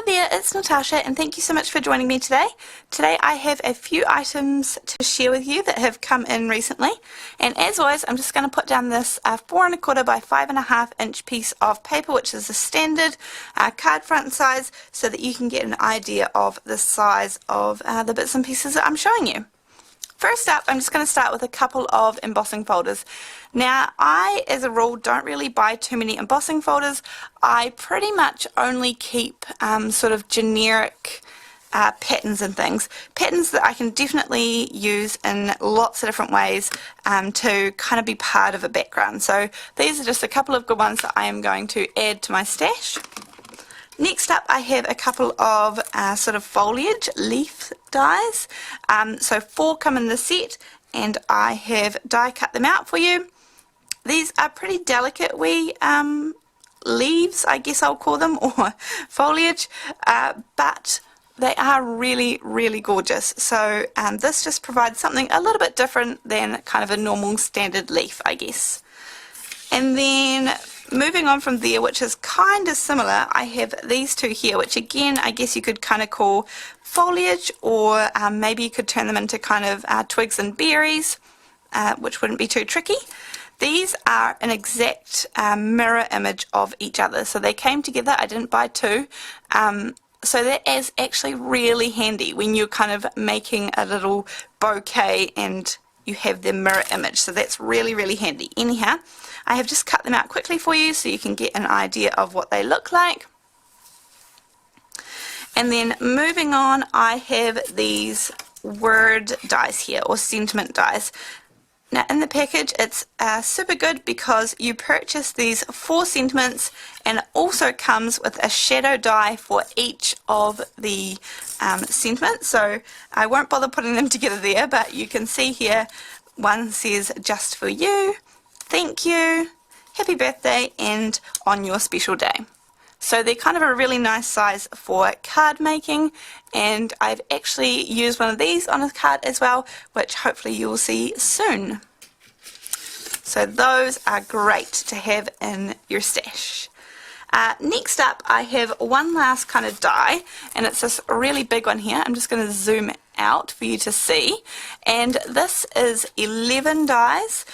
there, it's Natasha and thank you so much for joining me today. Today I have a few items to share with you that have come in recently, and as always I'm just going to put down this 4 1/4 by 5.5 inch piece of paper, which is a standard card front size, so that you can get an idea of the size of the bits and pieces that I'm showing you. First up, I'm just going to start with a couple of embossing folders. Now, I, as a rule, don't really buy too many embossing folders. I pretty much only keep sort of generic patterns and things. Patterns that I can definitely use in lots of different ways to kind of be part of a background. So these are just a couple of good ones that I am going to add to my stash. Next up, I have a couple of sort of foliage leaf dies. So 4 come in the set, and I have die cut them out for you. These are pretty delicate wee leaves, I guess I'll call them, or foliage, but they are really, really gorgeous. So this just provides something a little bit different than kind of a normal standard leaf, I guess. And then moving on from there, which is kind of similar, I have these two here, which again I guess you could kind of call foliage, or maybe you could turn them into kind of twigs and berries, which wouldn't be too tricky. These are an exact mirror image of each other, so they came together. I didn't buy two, so that is actually really handy when you're kind of making a little bouquet and you have the mirror image, so that's really, really handy. Anyhow, I have just cut them out quickly for you so you can get an idea of what they look like. And then moving on, I have these word dies here, or sentiment dies. Now in the package it's super good because you purchase these 4 sentiments, and it also comes with a shadow die for each of the sentiments. So I won't bother putting them together there, but you can see here one says just for you, thank you, happy birthday, and on your special day. So they're kind of a really nice size for card making, and I've actually used one of these on a card as well, which hopefully you'll see soon. So those are great to have in your stash. Next up, I have one last kind of die, and it's this really big one here. I'm just going to zoom out for you to see, and this is 11 dies.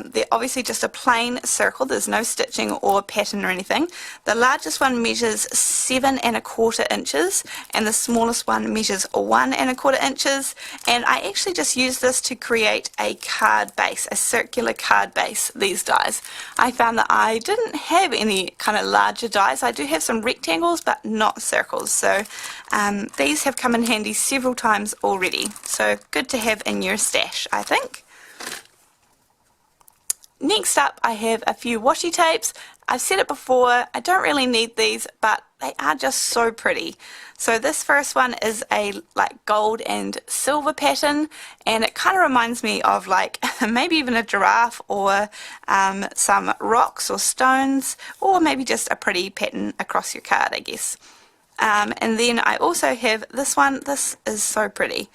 They're obviously just a plain circle, there's no stitching or pattern or anything. The largest one measures 7 1/4 inches, and the smallest one measures 1 1/4 inches, and I actually just use this to create a card base, a circular card base, these dies. I found that I didn't have any kind of larger dies. I do have some rectangles but not circles, so these have come in handy several times already, so good to have in your stash, I think. Next up, I have a few washi tapes. I've said it before, I don't really need these, but they are just so pretty. So this first one is a like gold and silver pattern, and it kind of reminds me of like maybe even a giraffe, or some rocks or stones, or maybe just a pretty pattern across your card, I guess. And then I also have this one. This is so pretty,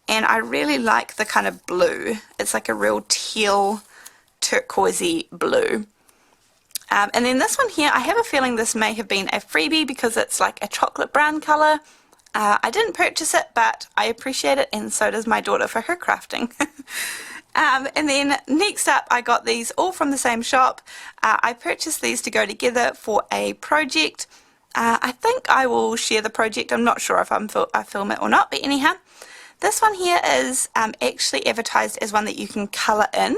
and I really like the kind of blue. It's like a real teal, turquoisey blue. And then this one here, I have a feeling this may have been a freebie because it's like a chocolate brown colour. I didn't purchase it, but I appreciate it, and so does my daughter for her crafting. And then next up, I got these all from the same shop. I purchased these to go together for a project. I think I will share the project. I'm not sure if I film it or not, but anyhow, this one here is actually advertised as one that you can colour in,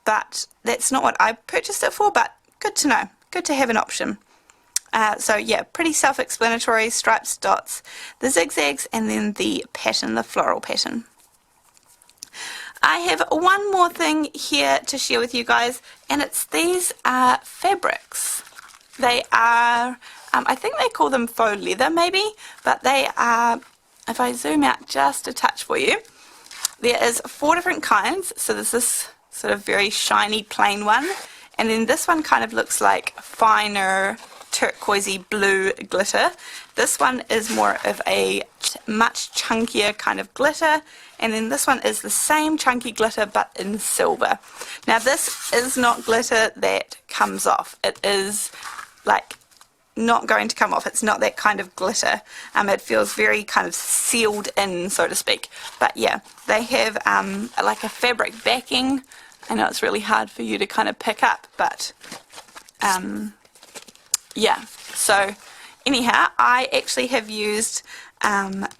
but that's not what I purchased it for, but good to know, good to have an option. So yeah, pretty self-explanatory, stripes, dots, the zigzags, and then the pattern, the floral pattern. I have one more thing here to share with you guys, and it's these fabrics. They are, I think they call them faux leather maybe, but they are, if I zoom out just a touch for you, there is 4 different kinds. So there's this sort of very shiny plain one, and then this one kind of looks like finer turquoisey blue glitter. This one is more of a much chunkier kind of glitter, and then this one is the same chunky glitter but in silver. Now this is not glitter that comes off. It is like not going to come off. It's not that kind of glitter. It feels very kind of sealed in, so to speak. But yeah, they have like a fabric backing. I know it's really hard for you to kind of pick up, but yeah. So anyhow, I actually have used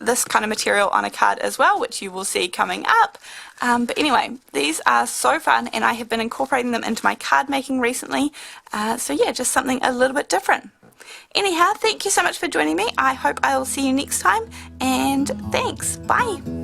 this kind of material on a card as well, which you will see coming up. But anyway, these are so fun, and I have been incorporating them into my card making recently. So yeah, just something a little bit different. Anyhow, thank you so much for joining me. I hope I will see you next time, and thanks. Bye.